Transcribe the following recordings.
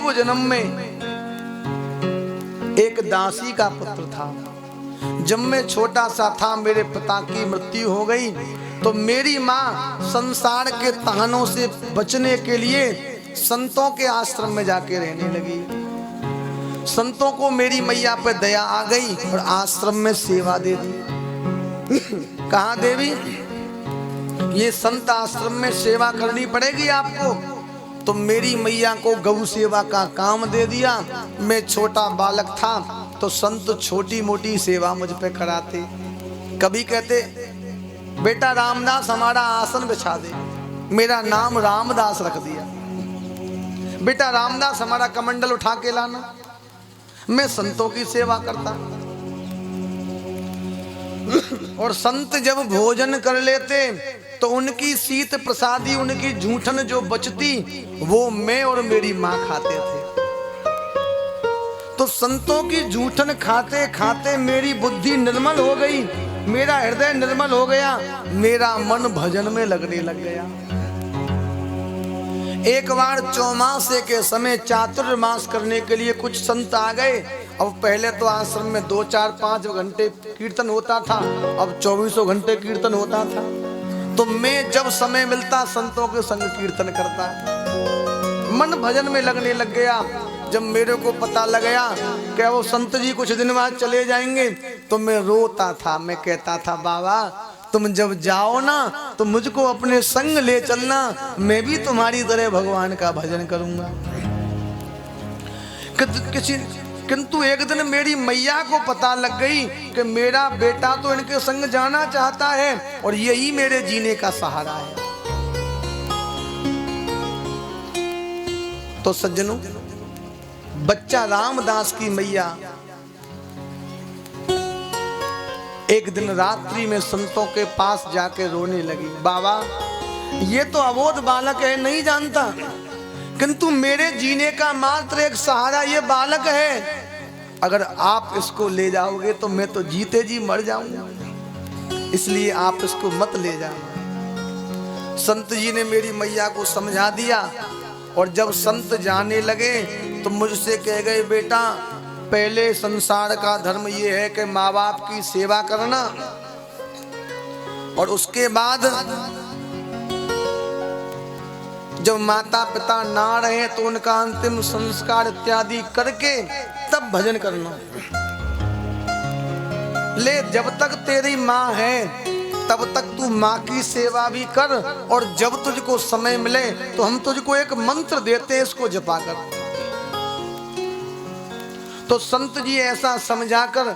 पूर्व जन्म में एक दासी का पुत्र था। जब मैं छोटा सा था मेरे पिता की मृत्यु हो गई तो मेरी माँ संसार के तानों से बचने के लिए संतों के आश्रम में जाके रहने लगी। संतों को मेरी मैया पे दया आ गई और आश्रम में सेवा दे दी। कहा देवी, ये संत आश्रम में सेवा करनी पड़ेगी आपको। तो मेरी मैया को गौ सेवा का काम दे दिया। मैं छोटा बालक था तो संत छोटी मोटी सेवा मुझ पे कराते। कभी कहते बेटा रामदास हमारा आसन बिछा दे, मेरा नाम रामदास रख दिया। बेटा रामदास हमारा कमंडल उठा के लाना। मैं संतों की सेवा करता। और संत जब भोजन कर लेते तो उनकी शीत प्रसादी, उनकी जूठन जो बचती वो मैं और मेरी माँ खाते थे। तो संतों की जूठन खाते खाते मेरी बुद्धि निर्मल हो गई, मेरा हृदय निर्मल हो गया, मेरा मन भजन में लगने लग गया। एक बार चौमासे के समय चातुर्मास करने के लिए कुछ संत आ गए। अब पहले तो आश्रम में 2, 4, 5 घंटे कीर्तन होता था, अब 24 घंटे कीर्तन होता था। तो मैं जब समय मिलता संतों के संग कीर्तन करता, मन भजन में लगने लग गया। जब मेरे को पता लग गया कि वो संत जी कुछ दिन बाद चले जाएंगे तो मैं रोता था। मैं कहता था बाबा तुम जब जाओ ना तो मुझको अपने संग ले चलना, मैं भी तुम्हारी तरह भगवान का भजन करूंगा। किंतु एक दिन मेरी मैया को पता लग गई कि मेरा बेटा तो इनके संग जाना चाहता है और यही मेरे जीने का सहारा है। तो सज्जनों, बच्चा रामदास की मैया एक दिन रात्रि में संतों के पास जाके रोने लगी। बाबा ये तो अबोध बालक है, नहीं जानता, किंतु मेरे जीने का मात्र एक सहारा ये बालक है। अगर आप इसको ले जाओगे तो मैं तो जीते जी मर जाऊंगा, इसलिए आप इसको मत ले जाओ। संत जी ने मेरी मैया को समझा दिया और जब संत जाने लगे तो मुझसे कह गए बेटा पहले संसार का धर्म ये है कि माँ बाप की सेवा करना और उसके बाद जब माता पिता ना रहे तो उनका अंतिम संस्कार इत्यादि करके तब भजन करना। ले जब तक तेरी माँ है तब तक तू माँ की सेवा भी कर और जब तुझको समय मिले तो हम तुझको एक मंत्र देते हैं, इसको जपा कर। तो संत जी ऐसा समझाकर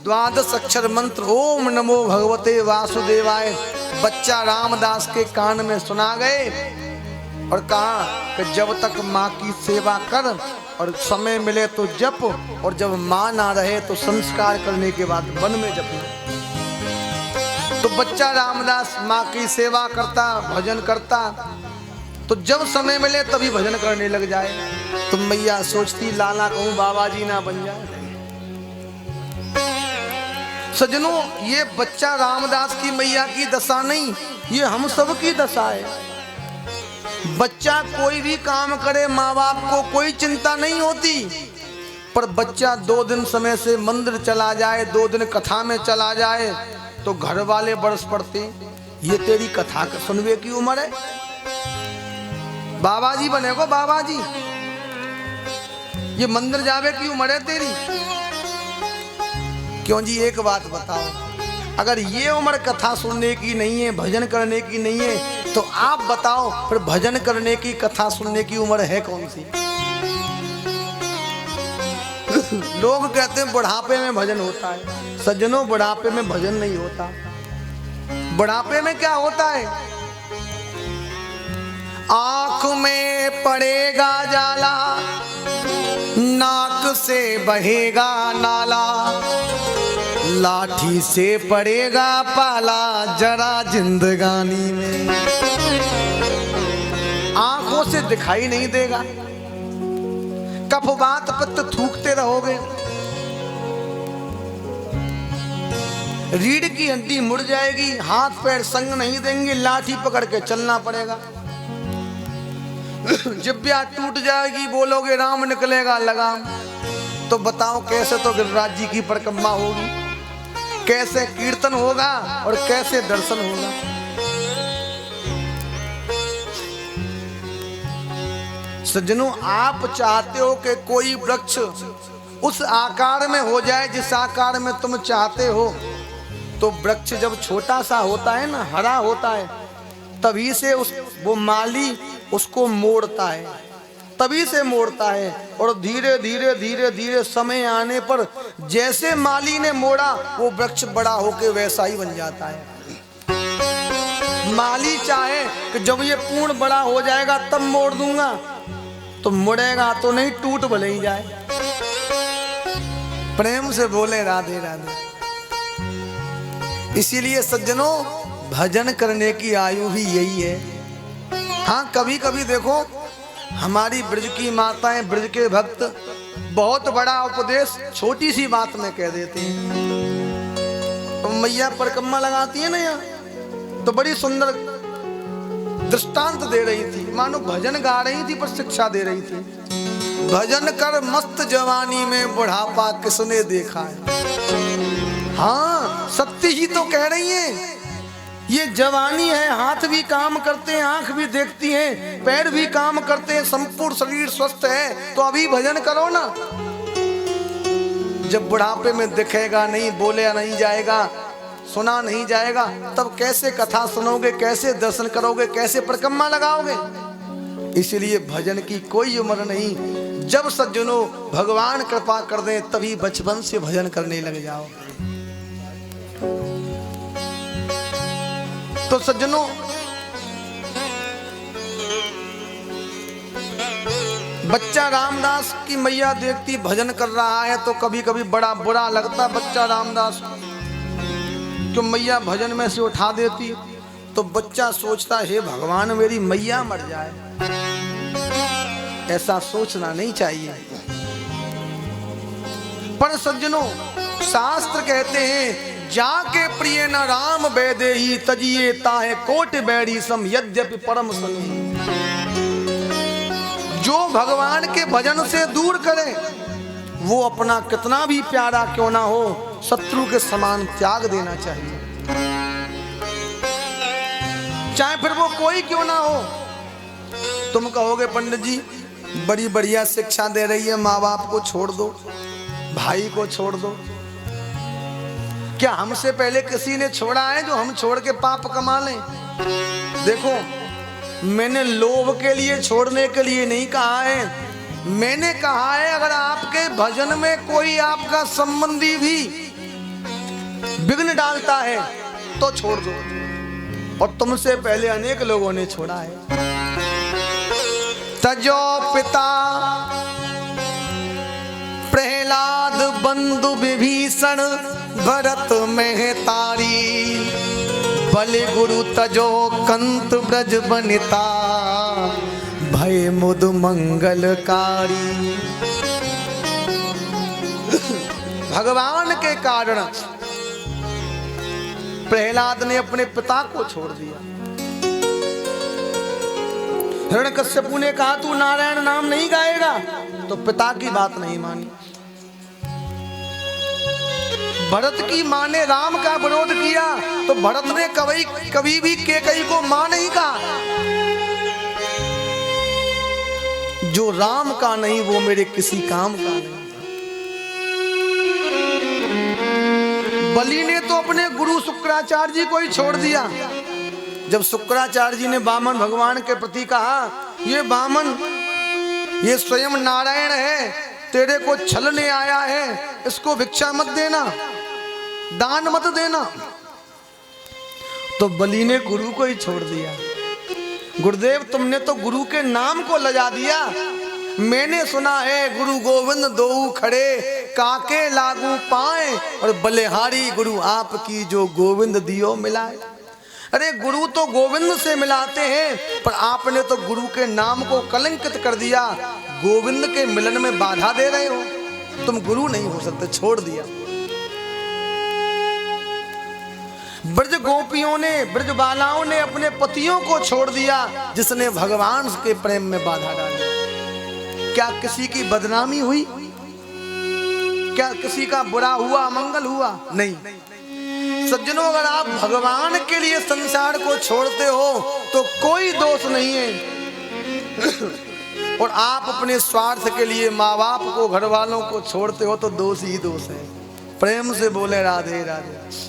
12 अक्षर मंत्र ओम नमो भगवते वासुदेवाय बच्चा रामदास के कान में सुना गए और कहा कि जब तक माँ की सेवा कर और समय मिले तो जप, और जब माँ ना रहे तो संस्कार करने के बाद वन में जपना। तो बच्चा रामदास माँ की सेवा करता, भजन करता, तो जब समय मिले तभी भजन करने लग जाए। तो मैया सोचती लाला कहूं बाबा जी ना बन जाए। सजनों, ये बच्चा रामदास की मैया की दशा नहीं, ये हम सब की दशा है। बच्चा कोई भी काम करे माँ बाप को कोई चिंता नहीं होती, पर बच्चा 2 दिन समय से मंदिर चला जाए, 2 दिन कथा में चला जाए तो घर वाले बरस पड़ते, ये तेरी कथा सुनवे की उम्र है, बाबा जी बनेगो बाबा जी, ये मंदिर जावे की उम्र है तेरी। क्यों जी, एक बात बताओ, अगर ये उम्र कथा सुनने की नहीं है, भजन करने की नहीं है, तो आप बताओ फिर भजन करने की कथा सुनने की उम्र है कौन सी? लोग कहते हैं बुढ़ापे में भजन होता है। सज्जनों, बुढ़ापे में भजन नहीं होता। बुढ़ापे में क्या होता है? आंख में पड़ेगा जाला, नाक से बहेगा नाला, लाठी से पड़ेगा पाला जरा जिंदगानी में। आंखों से दिखाई नहीं देगा, कफवात पित्त थूकते रहोगे, रीढ़ की हड्डी मुड़ जाएगी, हाथ पैर संग नहीं देंगे, लाठी पकड़ के चलना पड़ेगा। जिब्या टूट जाएगी, बोलोगे राम निकलेगा लगाम। तो बताओ कैसे तो गिरिराज जी की परिक्रमा होगी, कैसे कीर्तन होगा और कैसे दर्शन होगा। सज्जनों, आप चाहते हो कि कोई वृक्ष उस आकार में हो जाए जिस आकार में तुम चाहते हो, तो वृक्ष जब छोटा सा होता है ना, हरा होता है, तभी से वो माली उसको मोड़ता है, तभी से मोड़ता है। और धीरे धीरे धीरे धीरे समय आने पर जैसे माली ने मोड़ा, वो वृक्ष बड़ा होके वैसा ही बन जाता है। माली चाहे कि जब ये पूर्ण बड़ा हो जाएगा तब मोड़ दूंगा, तो मुड़ेगा तो नहीं, टूट भले ही जाए। प्रेम से बोले राधे राधे। इसीलिए सज्जनों, भजन करने की आयु भी यही है। हाँ, कभी कभी देखो हमारी ब्रज की माताएं, ब्रज के भक्त बहुत बड़ा उपदेश छोटी सी बात में कह देते हैं। तो मैया परिक्रमा लगाती है ना यहाँ, तो बड़ी सुंदर दृष्टांत दे रही थी, मानो भजन गा रही थी पर शिक्षा दे रही थी। भजन कर मस्त जवानी में बुढ़ापा किसने देखा है। हाँ, सत्य ही तो कह रही है। ये जवानी है, हाथ भी काम करते हैं, आंख भी देखती हैं, पैर भी काम करते हैं, संपूर्ण शरीर स्वस्थ है, तो अभी भजन करो ना। जब बुढ़ापे में दिखेगा नहीं, बोले नहीं जाएगा, सुना नहीं जाएगा, तब कैसे कथा सुनोगे, कैसे दर्शन करोगे, कैसे परिक्रमा लगाओगे। इसलिए भजन की कोई उम्र नहीं। जब सज्जनों भगवान कृपा कर दे तभी बचपन से भजन करने लग जाओ। तो सज्जनों, बच्चा रामदास की मैया देखती भजन कर रहा है तो कभी कभी बड़ा बुरा लगता बच्चा रामदास तो मैया भजन में से उठा देती। तो बच्चा सोचता, हे भगवान मेरी मैया मर जाए। ऐसा सोचना नहीं चाहिए। पर सज्जनों, शास्त्र कहते हैं, जाके प्रिय न राम वैदेही तजिए ताहे कोट बैरी सम यद्यपि परम सनी। जो भगवान के भजन से दूर करे, वो अपना कितना भी प्यारा क्यों ना हो, शत्रु के समान त्याग देना चाहिए, चाहे फिर वो कोई क्यों ना हो। तुम कहोगे पंडित जी बड़ी बढ़िया शिक्षा दे रही है, माँ बाप को छोड़ दो, भाई को छोड़ दो। क्या हमसे पहले किसी ने छोड़ा है जो हम छोड़ के पाप कमा लें? देखो, मैंने लोभ के लिए छोड़ने के लिए नहीं कहा है। मैंने कहा है अगर आपके भजन में कोई आपका संबंधी भी विघ्न डालता है तो छोड़ दो। और तुमसे पहले अनेक लोगों ने छोड़ा है। तजो पिता प्रहलाद बंधु विभीषण भरत मेहतारी, बलि गुरु तजो कंत ब्रज बनिता, भय मुद मंगलकारी। भगवान के कारण प्रहलाद ने अपने पिता को छोड़ दिया। हिरण्यकश्यपु ने कहा तू नारायण नाम नहीं गाएगा, तो पिता की बात नहीं मानी। भरत की मां ने राम का विरोध किया तो भरत ने कभी भी कैकेयी को मां नहीं कहा। जो राम का नहीं वो मेरे किसी काम का नहीं। बलि ने तो अपने गुरु शुक्राचार्य जी को ही छोड़ दिया। जब शुक्राचार्य जी ने वामन भगवान के प्रति कहा, ये वामन ये स्वयं नारायण है, तेरे को छलने आया है, इसको भिक्षा मत देना, दान मत देना। तो बलि ने गुरु को ही छोड़ दिया। गुरुदेव तुमने तो गुरु के नाम को लजा दिया। मैंने सुना है गुरु गोविंद दोऊ खड़े, काके लागू पाए, और बलिहारी गुरु आपकी जो गोविंद दियो मिलाए। अरे गुरु तो गोविंद से मिलाते हैं, पर आपने तो गुरु के नाम को कलंकित कर दिया। गोविंद के मिलन में बाधा दे रहे हो, तुम गुरु नहीं हो सकते, छोड़ दिया। ब्रज गोपियों ने, ब्रज बालाओं ने अपने पतियों को छोड़ दिया जिसने भगवान के प्रेम में बाधा डाली। क्या किसी की बदनामी हुई? क्या किसी का बुरा हुआ, मंगल हुआ? नहीं। सज्जनों, अगर आप भगवान के लिए संसार को छोड़ते हो तो कोई दोष नहीं है, और आप अपने स्वार्थ के लिए माँ बाप को, घर वालों को छोड़ते हो तो दोष ही दोष है। प्रेम से बोले राधे राधे।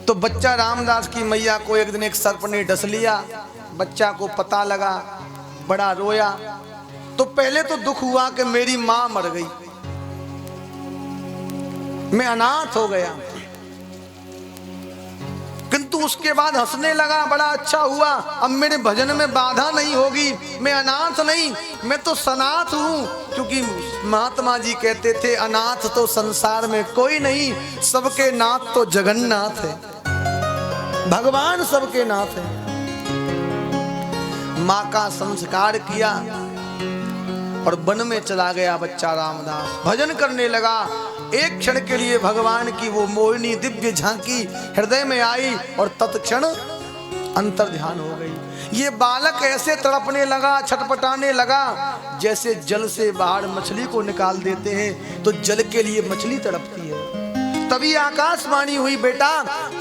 तो बच्चा रामदास की मैया को एक दिन एक सर्प ने डस लिया। बच्चा को पता लगा, बड़ा रोया। तो पहले तो दुख हुआ कि मेरी मां मर गई, मैं अनाथ हो गया। किंतु उसके बाद हंसने लगा, बड़ा अच्छा हुआ, अब मेरे भजन में बाधा नहीं होगी, मैं अनाथ नहीं, मैं तो सनाथ हूं। क्योंकि महात्मा जी कहते थे अनाथ तो संसार में कोई नहीं, सबके नाथ तो जगन्नाथ है, भगवान सबके नाथ है। मां का संस्कार किया और वन में चला गया बच्चा रामदास। भजन करने लगा। एक क्षण के लिए भगवान की वो मोहिनी दिव्य झांकी हृदय में आई और तत्क्षण अंतर ध्यान हो गई। ये बालक ऐसे तड़पने लगा, छटपटाने लगा, जैसे जल से बाहर मछली को निकाल देते हैं तो जल के लिए मछली तड़पती है। तभी आकाशवाणी हुई, बेटा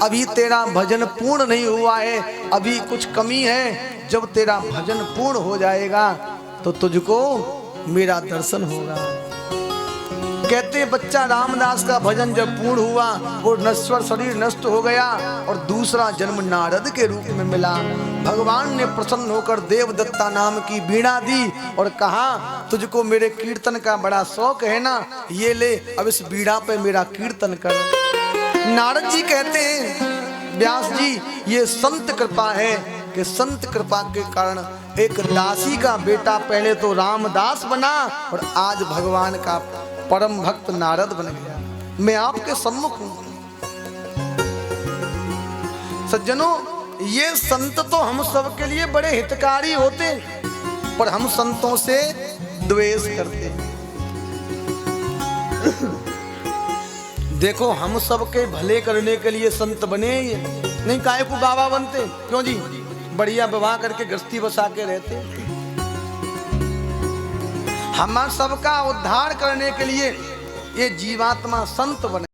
अभी तेरा भजन पूर्ण नहीं हुआ है, अभी कुछ कमी है। जब तेरा भजन पूर्ण हो जाएगा तो तुझको मेरा दर्शन होगा। कहते बच्चा रामदास का भजन जब पूर्ण हुआ, वो नश्वर शरीर नष्ट हो गया और दूसरा जन्म नारद के रूप में मिला। भगवान ने प्रसन्न होकर देवदत्ता नाम की वीणा दी और कहा तुझको मेरे कीर्तन का बड़ा शौक है ना, ये ले अब इस वीणा पे मेरा कीर्तन कर। नारद जी कहते हैं व्यास जी ये संत कृपा है कि संत कृपा के कारण एक दासी का बेटा पहले तो रामदास बना और आज भगवान का परम भक्त नारद बन गया। मैं आपके सम्मुख हूं। सज्जनों, ये संत तो हम सब के लिए बड़े हितकारी होते, पर हम संतों से द्वेष करते। देखो हम सबके भले करने के लिए संत बने, ये नहीं काहे को बाबा बनते, क्यों जी? बढ़िया विवाह करके गृहस्थी बसा के रहते। हम सबका उद्धार करने के लिए ये जीवात्मा संत बने।